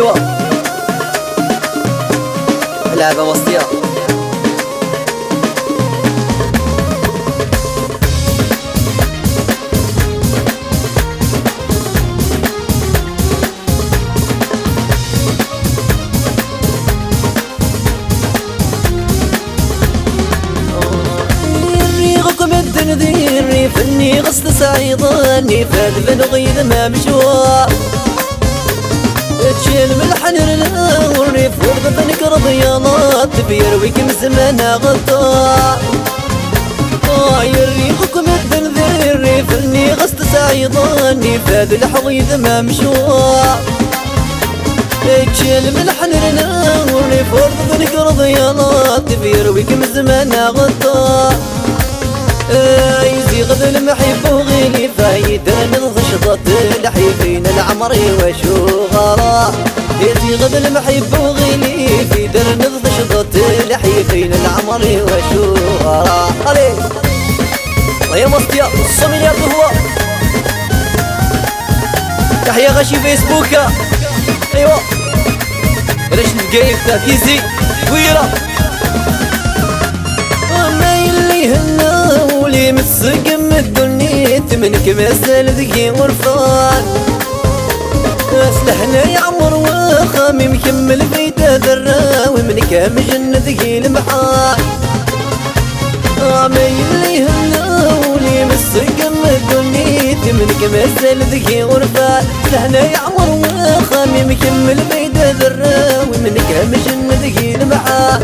ايوا لعبة وسطية. ذيري فني غصت سعيضاني فاد بن غيد ما مشوا تشيل من الحنر الهوري فرض بنك رضيانات بيرويك مزمانا غطا يريقكم الدن ذيري فني غصت سعيضاني فاد الحضيض ما مشوا تشيل من الحنر الهوري فرض بنك رضيانات بيرويك مزمانا غطا يزيغ المحب وغيلي فايدة نضغ شطط الحيفين العمري وشغرا يزيغ المحب وغيلي في در نضغ شطط الحيفين العمري وشغرا علي يا مصطيا الصميل يا هو تحيا غشي فيسبوكا ايوا ليش نتقايف تاكيزي ويرا ما يلي هنا ولي مسقم الدنيت منك مسال ذكي ورفان اسلحنا يا عمر وخامي مكمل بيتا ذراوي منك مجن ذكي المحال ما يلي هنا ولي مسقم الدنيت منك مسال ذكي ورفان اسلحنا يا عمر وخامي مكمل بيتا ذراوي منك مجن ذكي المحال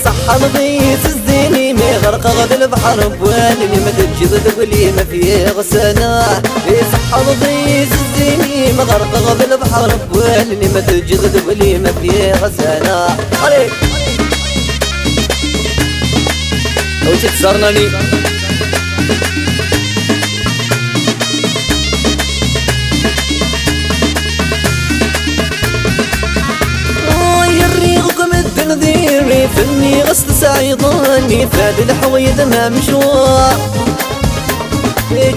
صح نضيس الزيني ما غرق غد البحر بوالي ما تجد تقولي ما فيه غسانا صح نضيس الزيني ما غرق غد البحر بوالي ما تجد تقولي ما فيه غسانا عليك او تكسرني ذيري فني غصت سعيضاني فاد الحويد ما مشوا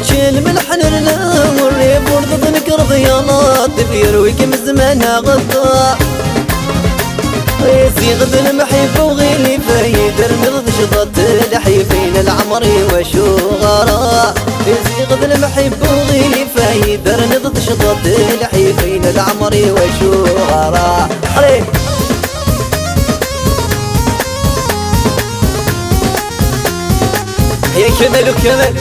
تشيل من الحنر الهوري برض ذنك رضيانات بيرويك مزمانا غطا يزيغ المحيب وغيلي فايدر نرض شطط الحيفين العمري وشغرا يزيغ المحيب وغيلي فايدر نرض شطط الحيفين العمري وشغرا عليك يا كمال وكمال